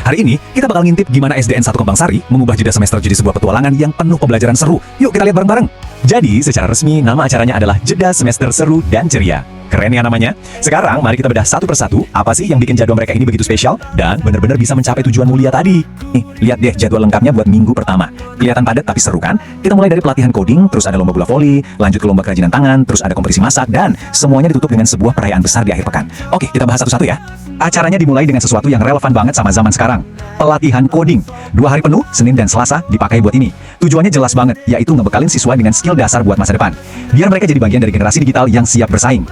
Hari ini, kita bakal ngintip gimana SDN 1 Kembangsari mengubah jeda semester jadi sebuah petualangan yang penuh pembelajaran seru. Yuk kita lihat bareng-bareng. Jadi, secara resmi, nama acaranya adalah Jeda Semester Seru dan Ceria. Keren ya namanya? Sekarang, mari kita bedah satu persatu, apa sih yang bikin jadwal mereka ini begitu spesial dan benar-benar bisa mencapai tujuan mulia tadi. Nih, lihat deh jadwal lengkapnya buat minggu pertama. Kelihatan padat tapi seru kan? Kita mulai dari pelatihan coding, terus ada lomba bola voli, lanjut ke lomba kerajinan tangan, terus ada kompetisi masak, dan semuanya ditutup dengan sebuah perayaan besar di akhir pekan. Oke, kita bahas satu-satu ya. Acaranya dimulai dengan sesuatu yang relevan banget sama zaman sekarang. Pelatihan coding. 2 hari penuh, Senin dan Selasa, dipakai buat ini. Tujuannya jelas banget, yaitu ngebekalin siswa dengan skill dasar buat masa depan. Biar mereka jadi bagian dari generasi digital yang siap bersaing.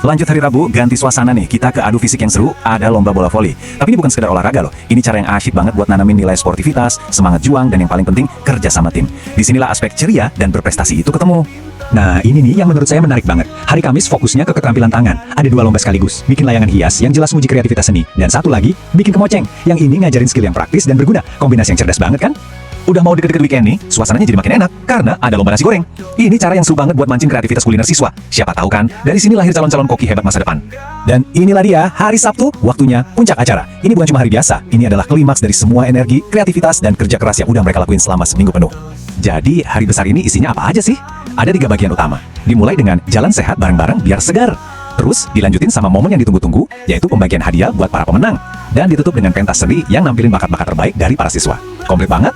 Lanjut hari Rabu, ganti suasana nih. Kita ke adu fisik yang seru, ada lomba bola voli. Tapi ini bukan sekedar olahraga loh. Ini cara yang asyik banget buat nanamin nilai sportivitas, semangat juang, dan yang paling penting, kerja sama tim. Disinilah aspek ceria dan berprestasi itu ketemu. Nah, ini nih yang menurut saya menarik banget. Hari Kamis fokusnya ke keterampilan tangan. Ada 2 lomba sekaligus. Bikin layangan hias yang jelas nguji kreativitas seni. Dan satu lagi, bikin kemoceng. Yang ini ngajarin skill yang praktis dan berguna. Kombinasi yang cerdas banget kan? Udah mau deket-deket weekend nih, suasananya jadi makin enak. Karena ada lomba nasi goreng. Ini cara yang seru banget buat mancing kreativitas kuliner siswa. Siapa tahu kan, dari sini lahir calon-calon koki hebat masa depan. Dan inilah dia, hari Sabtu, waktunya puncak acara. Ini bukan cuma hari biasa, ini adalah klimaks dari semua energi, kreativitas, dan kerja keras yang udah mereka lakuin selama seminggu penuh. Jadi, hari besar ini isinya apa aja sih? Ada 3 bagian utama. Dimulai dengan jalan sehat bareng-bareng biar segar. Terus dilanjutin sama momen yang ditunggu-tunggu, yaitu pembagian hadiah buat para pemenang. Dan ditutup dengan pentas seni yang nampilin bakat-bakat terbaik dari para siswa. Komplit banget?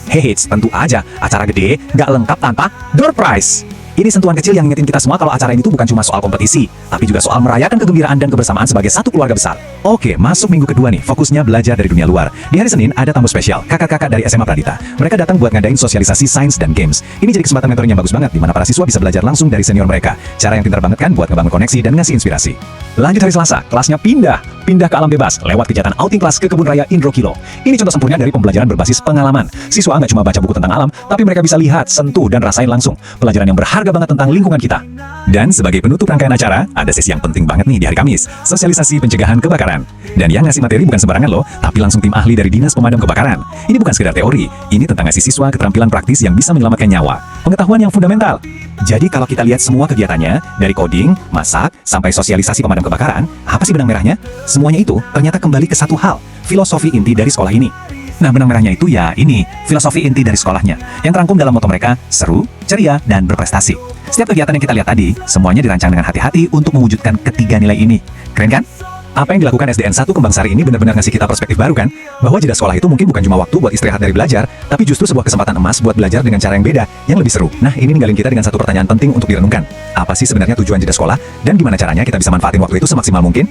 Heheits, tentu aja, acara gede nggak lengkap tanpa door prize. Ini sentuhan kecil yang ngingetin kita semua kalau acara ini tuh bukan cuma soal kompetisi, tapi juga soal merayakan kegembiraan dan kebersamaan sebagai satu keluarga besar. Oke, masuk minggu kedua nih, fokusnya belajar dari dunia luar. Di hari Senin ada tamu spesial, kakak-kakak dari SMA Pradita. Mereka datang buat ngadain sosialisasi sains dan games. Ini jadi kesempatan mentoring yang bagus banget, di mana para siswa bisa belajar langsung dari senior mereka. Cara yang pintar banget kan buat ngebangun koneksi dan ngasih inspirasi. Lanjut hari Selasa, kelasnya pindah ke alam bebas lewat kegiatan outing kelas ke kebun raya Indro Kilo. Ini contoh sempurna dari pembelajaran berbasis pengalaman. Siswa nggak cuma baca buku tentang alam, tapi mereka bisa lihat, sentuh, dan rasain langsung pelajaran yang berharga banget tentang lingkungan kita. Dan sebagai penutup rangkaian acara, ada sesi yang penting banget nih di hari Kamis, sosialisasi pencegahan kebakaran. Dan yang ngasih materi bukan sembarangan loh, tapi langsung tim ahli dari Dinas Pemadam Kebakaran. Ini bukan sekedar teori, ini tentang ngasih siswa keterampilan praktis yang bisa menyelamatkan nyawa, pengetahuan yang fundamental. Jadi kalau kita lihat semua kegiatannya, dari coding, masak, sampai sosialisasi pemadam kebakaran, apa sih benang merahnya? Semuanya itu ternyata kembali ke satu hal, filosofi inti dari sekolah ini. Nah, benang merahnya itu ya ini, filosofi inti dari sekolahnya, yang terangkum dalam moto mereka, seru, ceria, dan berprestasi. Setiap kegiatan yang kita lihat tadi, semuanya dirancang dengan hati-hati untuk mewujudkan ketiga nilai ini. Keren kan? Apa yang dilakukan SDN 1 Kembangsari ini benar-benar ngasih kita perspektif baru kan? Bahwa jeda sekolah itu mungkin bukan cuma waktu buat istirahat dari belajar, tapi justru sebuah kesempatan emas buat belajar dengan cara yang beda, yang lebih seru. Nah, ini ninggalin kita dengan satu pertanyaan penting untuk direnungkan. Apa sih sebenarnya tujuan jeda sekolah? Dan gimana caranya kita bisa manfaatin waktu itu semaksimal mungkin?